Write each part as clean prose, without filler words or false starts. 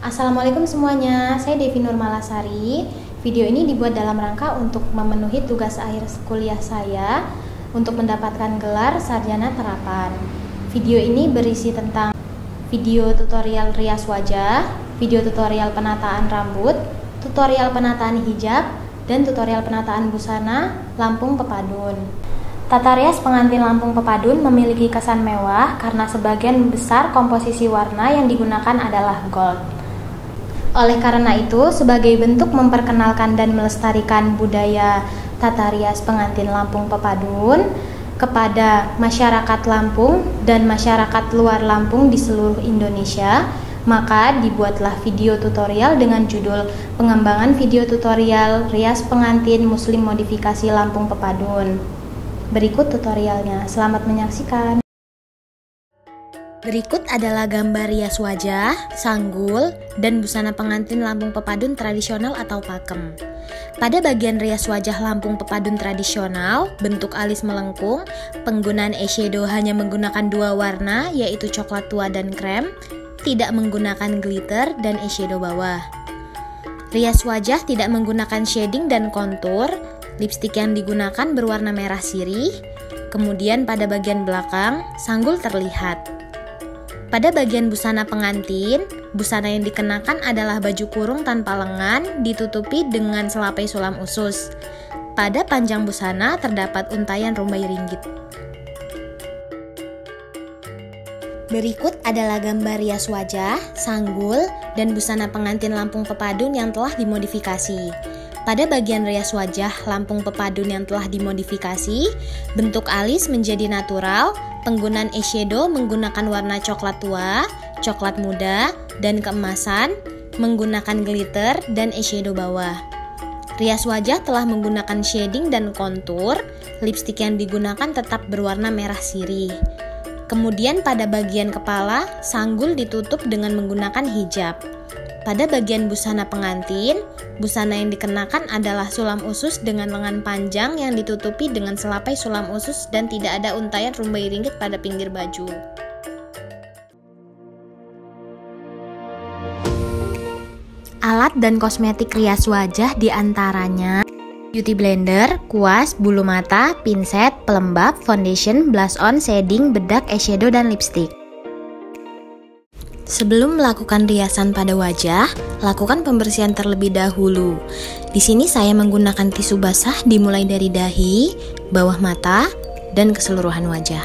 Assalamualaikum semuanya, saya Devi Nurmalasari. Video ini dibuat dalam rangka untuk memenuhi tugas akhir kuliah saya untuk mendapatkan gelar sarjana terapan. Video ini berisi tentang video tutorial rias wajah, video tutorial penataan rambut, tutorial penataan hijab, dan tutorial penataan busana Lampung Pepadun. Tata rias pengantin Lampung Pepadun memiliki kesan mewah karena sebagian besar komposisi warna yang digunakan adalah gold. Oleh karena itu, sebagai bentuk memperkenalkan dan melestarikan budaya tata rias pengantin Lampung Pepadun kepada masyarakat Lampung dan masyarakat luar Lampung di seluruh Indonesia, maka dibuatlah video tutorial dengan judul Pengembangan Video Tutorial Rias Pengantin Muslim Modifikasi Lampung Pepadun. Berikut tutorialnya, selamat menyaksikan. Berikut adalah gambar rias wajah, sanggul, dan busana pengantin Lampung Pepadun tradisional atau pakem. Pada bagian rias wajah Lampung Pepadun tradisional, bentuk alis melengkung, penggunaan eyeshadow hanya menggunakan dua warna, yaitu coklat tua dan krem, tidak menggunakan glitter dan eyeshadow bawah. Rias wajah tidak menggunakan shading dan kontur. Lipstik yang digunakan berwarna merah sirih, kemudian pada bagian belakang, sanggul terlihat. Pada bagian busana pengantin, busana yang dikenakan adalah baju kurung tanpa lengan, ditutupi dengan selapai sulam usus. Pada panjang busana terdapat untayan rumbai ringgit. Berikut adalah gambar rias wajah, sanggul, dan busana pengantin Lampung Pepadun yang telah dimodifikasi. Pada bagian rias wajah Lampung Pepadun yang telah dimodifikasi, bentuk alis menjadi natural, penggunaan eyeshadow menggunakan warna coklat tua, coklat muda, dan keemasan, menggunakan glitter dan eyeshadow bawah. Rias wajah telah menggunakan shading dan kontur, lipstik yang digunakan tetap berwarna merah sirih. Kemudian pada bagian kepala, sanggul ditutup dengan menggunakan hijab. Pada bagian busana pengantin, busana yang dikenakan adalah sulam usus dengan lengan panjang yang ditutupi dengan selapai sulam usus dan tidak ada untayan rumbai ringgit pada pinggir baju. Alat dan kosmetik rias wajah diantaranya beauty blender, kuas, bulu mata, pinset, pelembab, foundation, blush on, shading, bedak, eyeshadow, dan lipstick. Sebelum melakukan riasan pada wajah, lakukan pembersihan terlebih dahulu. Di sini saya menggunakan tisu basah dimulai dari dahi, bawah mata, dan keseluruhan wajah.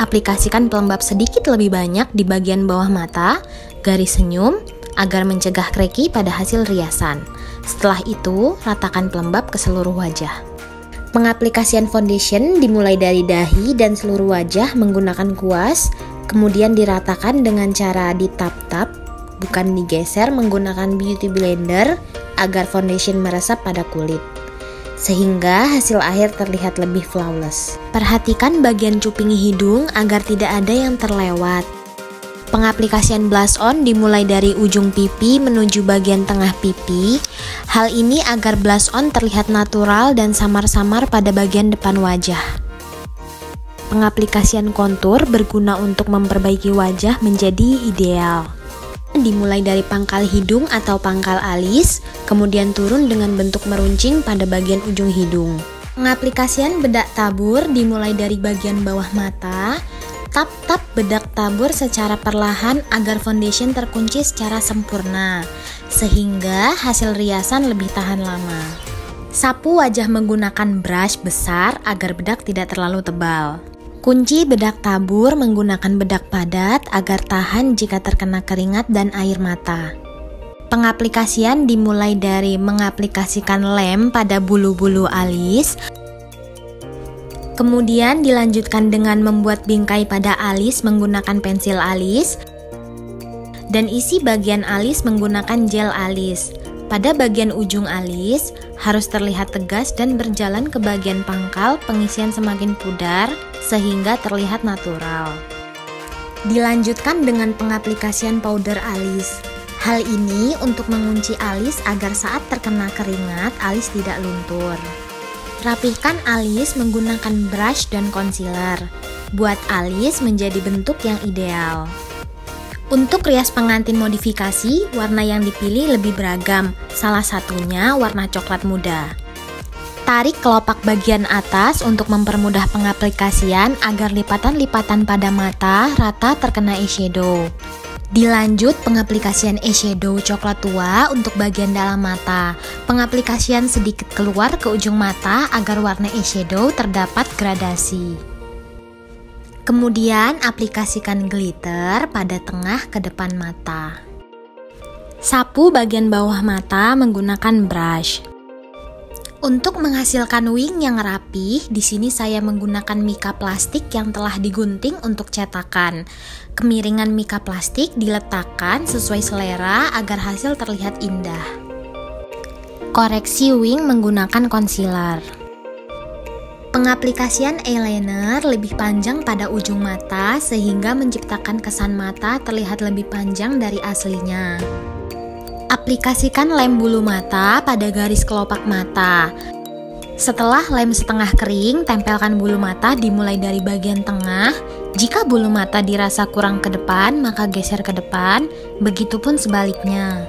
Aplikasikan pelembab sedikit lebih banyak di bagian bawah mata, garis senyum, agar mencegah kreki pada hasil riasan. Setelah itu, ratakan pelembab ke seluruh wajah. Pengaplikasian foundation dimulai dari dahi dan seluruh wajah menggunakan kuas, kemudian diratakan dengan cara ditap-tap, bukan digeser menggunakan beauty blender agar foundation meresap pada kulit, sehingga hasil akhir terlihat lebih flawless. Perhatikan bagian cuping hidung agar tidak ada yang terlewat. Pengaplikasian blush on dimulai dari ujung pipi menuju bagian tengah pipi. Hal ini agar blush on terlihat natural dan samar-samar pada bagian depan wajah. Pengaplikasian kontur berguna untuk memperbaiki wajah menjadi ideal. Dimulai dari pangkal hidung atau pangkal alis, kemudian turun dengan bentuk meruncing pada bagian ujung hidung. Pengaplikasian bedak tabur dimulai dari bagian bawah mata. Tap-tap bedak tabur secara perlahan agar foundation terkunci secara sempurna, sehingga hasil riasan lebih tahan lama. Sapu wajah menggunakan brush besar agar bedak tidak terlalu tebal. Kunci bedak tabur menggunakan bedak padat agar tahan jika terkena keringat dan air mata. Pengaplikasian dimulai dari mengaplikasikan lem pada bulu-bulu alis, kemudian dilanjutkan dengan membuat bingkai pada alis menggunakan pensil alis, dan isi bagian alis menggunakan gel alis. Pada bagian ujung alis harus terlihat tegas dan berjalan ke bagian pangkal pengisian semakin pudar sehingga terlihat natural. Dilanjutkan dengan pengaplikasian powder alis. Hal ini untuk mengunci alis agar saat terkena keringat alis tidak luntur. Rapihkan alis menggunakan brush dan concealer. Buat alis menjadi bentuk yang ideal. Untuk rias pengantin modifikasi, warna yang dipilih lebih beragam, salah satunya warna coklat muda. Tarik kelopak bagian atas untuk mempermudah pengaplikasian agar lipatan-lipatan pada mata rata terkena eyeshadow. Dilanjut pengaplikasian eyeshadow coklat tua untuk bagian dalam mata. Pengaplikasian sedikit keluar ke ujung mata agar warna eyeshadow terdapat gradasi. Kemudian aplikasikan glitter pada tengah ke depan mata. Sapu bagian bawah mata menggunakan brush. Untuk menghasilkan wing yang rapih, di sini saya menggunakan mika plastik yang telah digunting untuk cetakan. Kemiringan mika plastik diletakkan sesuai selera agar hasil terlihat indah. Koreksi wing menggunakan concealer. Pengaplikasian eyeliner lebih panjang pada ujung mata sehingga menciptakan kesan mata terlihat lebih panjang dari aslinya. Aplikasikan lem bulu mata pada garis kelopak mata. Setelah lem setengah kering, tempelkan bulu mata dimulai dari bagian tengah. Jika bulu mata dirasa kurang ke depan, maka geser ke depan, begitupun sebaliknya.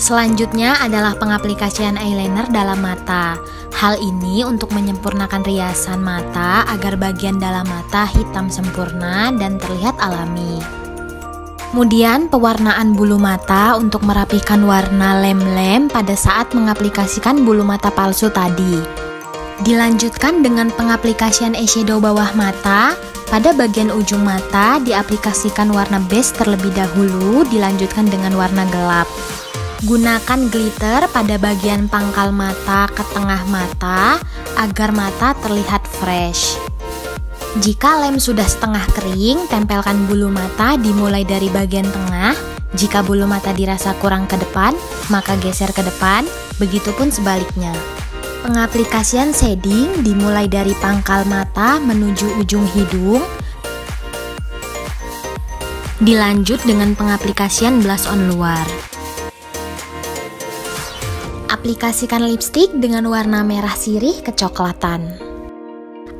Selanjutnya adalah pengaplikasian eyeliner dalam mata. Hal ini untuk menyempurnakan riasan mata agar bagian dalam mata hitam sempurna dan terlihat alami. Kemudian pewarnaan bulu mata untuk merapikan warna lem-lem pada saat mengaplikasikan bulu mata palsu tadi. Dilanjutkan dengan pengaplikasian eyeshadow bawah mata. Pada bagian ujung mata diaplikasikan warna beige terlebih dahulu, dilanjutkan dengan warna gelap. Gunakan glitter pada bagian pangkal mata ke tengah mata agar mata terlihat fresh. Jika lem sudah setengah kering, tempelkan bulu mata dimulai dari bagian tengah. Jika bulu mata dirasa kurang ke depan, maka geser ke depan, begitupun sebaliknya. Pengaplikasian shading dimulai dari pangkal mata menuju ujung hidung. Dilanjut dengan pengaplikasian blush on luar. Aplikasikan lipstik dengan warna merah sirih kecoklatan.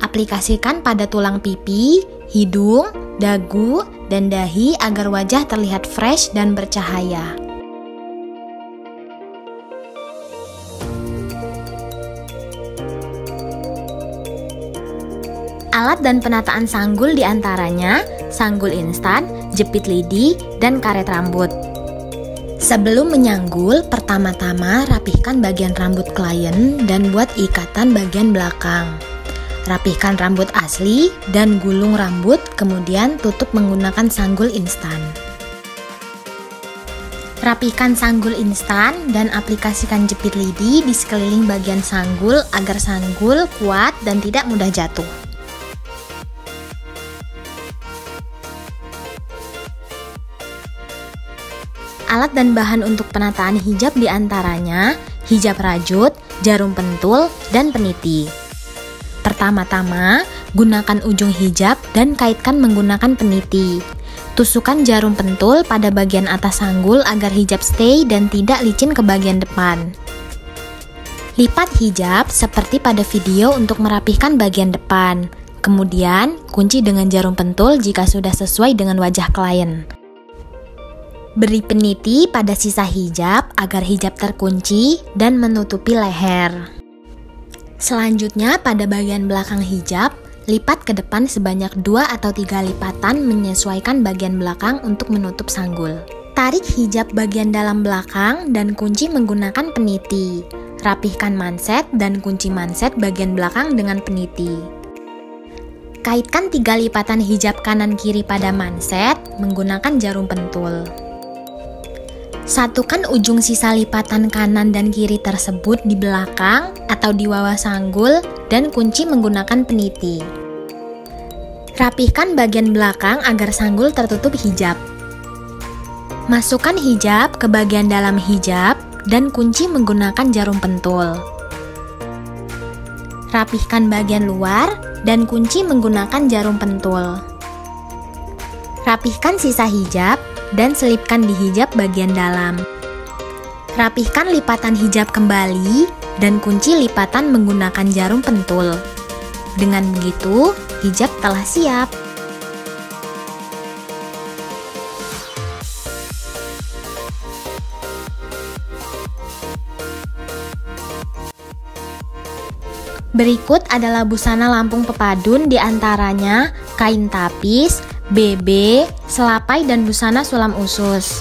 Aplikasikan pada tulang pipi, hidung, dagu, dan dahi agar wajah terlihat fresh dan bercahaya. Alat dan penataan sanggul diantaranya sanggul instan, jepit lidi, dan karet rambut. Sebelum menyanggul, pertama-tama rapihkan bagian rambut klien dan buat ikatan bagian belakang. Rapihkan rambut asli dan gulung rambut, kemudian tutup menggunakan sanggul instan. Rapihkan sanggul instan dan aplikasikan jepit lidi di sekeliling bagian sanggul agar sanggul kuat dan tidak mudah jatuh. Alat dan bahan untuk penataan hijab diantaranya hijab rajut, jarum pentul, dan peniti. Pertama-tama, gunakan ujung hijab dan kaitkan menggunakan peniti. Tusukkan jarum pentul pada bagian atas sanggul agar hijab stay dan tidak licin ke bagian depan. Lipat hijab seperti pada video untuk merapihkan bagian depan. Kemudian, kunci dengan jarum pentul jika sudah sesuai dengan wajah klien. Beri peniti pada sisa hijab agar hijab terkunci dan menutupi leher. Selanjutnya pada bagian belakang hijab, lipat ke depan sebanyak 2 atau 3 lipatan menyesuaikan bagian belakang untuk menutup sanggul. Tarik hijab bagian dalam belakang dan kunci menggunakan peniti. Rapihkan manset dan kunci manset bagian belakang dengan peniti. Kaitkan 3 lipatan hijab kanan kiri pada manset menggunakan jarum pentul. Satukan ujung sisa lipatan kanan dan kiri tersebut di belakang atau di bawah sanggul dan kunci menggunakan peniti. Rapihkan bagian belakang agar sanggul tertutup hijab. Masukkan hijab ke bagian dalam hijab dan kunci menggunakan jarum pentul. Rapihkan bagian luar dan kunci menggunakan jarum pentul. Rapihkan sisa hijab dan selipkan di hijab bagian dalam. Rapihkan lipatan hijab kembali dan kunci lipatan menggunakan jarum pentul. Dengan begitu, hijab telah siap. Berikut adalah busana Lampung Pepadun, diantaranya kain tapis, BB, selapai, dan busana sulam usus.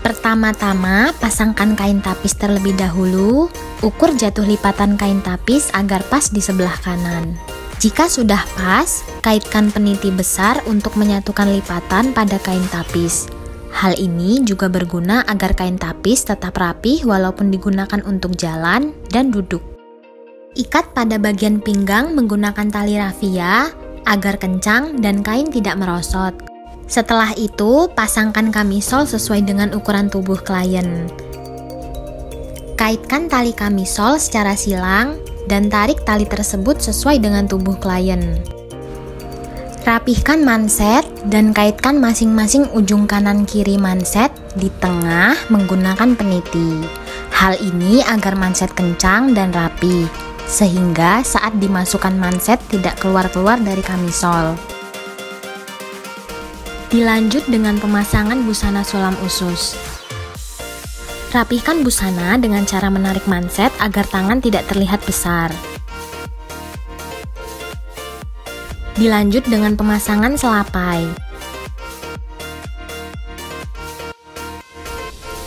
Pertama-tama, pasangkan kain tapis terlebih dahulu. Ukur jatuh lipatan kain tapis agar pas di sebelah kanan. Jika sudah pas, kaitkan peniti besar untuk menyatukan lipatan pada kain tapis. Hal ini juga berguna agar kain tapis tetap rapih walaupun digunakan untuk jalan dan duduk. Ikat pada bagian pinggang menggunakan tali rafia agar kencang dan kain tidak merosot. Setelah itu, pasangkan kamisol sesuai dengan ukuran tubuh klien. Kaitkan tali kamisol secara silang dan tarik tali tersebut sesuai dengan tubuh klien. Rapihkan manset dan kaitkan masing-masing ujung kanan kiri manset di tengah menggunakan peniti. Hal ini agar manset kencang dan rapi, sehingga saat dimasukkan manset tidak keluar-keluar dari kamisol. Dilanjut dengan pemasangan busana sulam usus. Rapihkan busana dengan cara menarik manset agar tangan tidak terlihat besar. Dilanjut dengan pemasangan selapai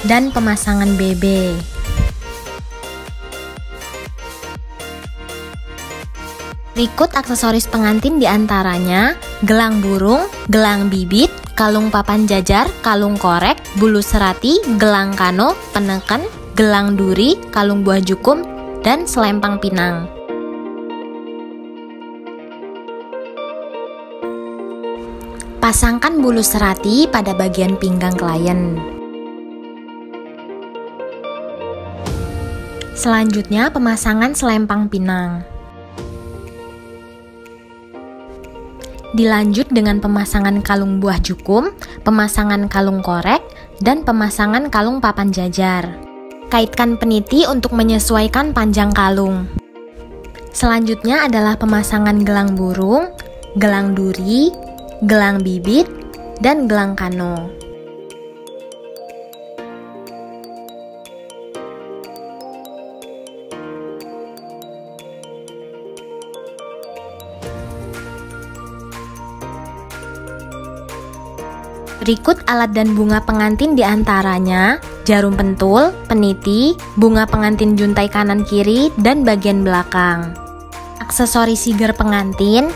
dan pemasangan BB. Berikut aksesoris pengantin diantaranya gelang burung, gelang bibit, kalung papan jajar, kalung korek, bulu serati, gelang kano, peneken, gelang duri, kalung buah jukum, dan selempang pinang. Pasangkan bulu serati pada bagian pinggang klien. Selanjutnya pemasangan selempang pinang. Dilanjut dengan pemasangan kalung buah jukum, pemasangan kalung korek, dan pemasangan kalung papan jajar. Kaitkan peniti untuk menyesuaikan panjang kalung. Selanjutnya adalah pemasangan gelang burung, gelang duri, gelang bibit, dan gelang kano. Berikut alat dan bunga pengantin diantaranya jarum pentul, peniti, bunga pengantin juntai kanan kiri, dan bagian belakang. Aksesoris siger pengantin,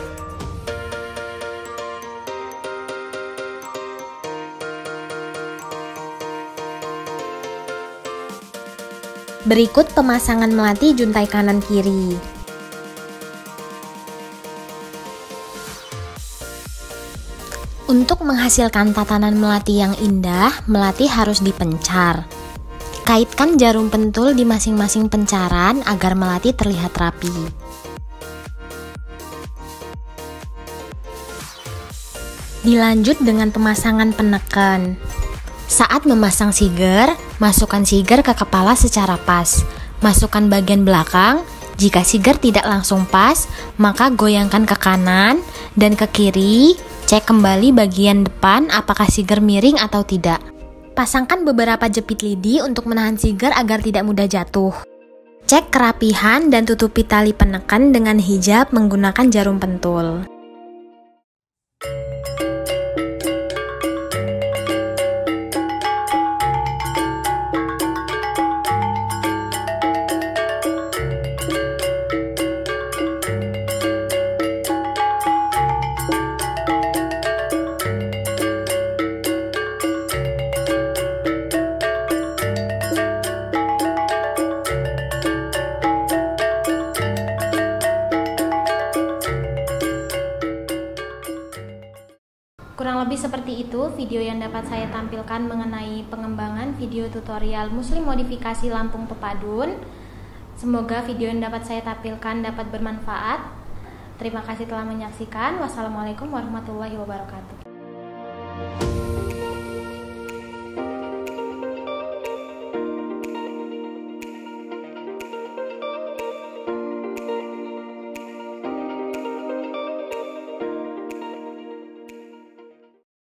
berikut pemasangan melati juntai kanan kiri. Untuk menghasilkan tatanan melati yang indah, melati harus dipencar. Kaitkan jarum pentul di masing-masing pencaran agar melati terlihat rapi. Dilanjut dengan pemasangan peneken. Saat memasang siger, masukkan siger ke kepala secara pas. Masukkan bagian belakang. Jika siger tidak langsung pas, maka goyangkan ke kanan dan ke kiri. Cek kembali bagian depan apakah siger miring atau tidak. Pasangkan beberapa jepit lidi untuk menahan siger agar tidak mudah jatuh. Cek kerapihan dan tutupi tali peneken dengan hijab menggunakan jarum pentul. Kurang lebih seperti itu video yang dapat saya tampilkan mengenai pengembangan video tutorial Muslim modifikasi Lampung Pepadun. Semoga video yang dapat saya tampilkan dapat bermanfaat. Terima kasih telah menyaksikan. Wassalamualaikum warahmatullahi wabarakatuh.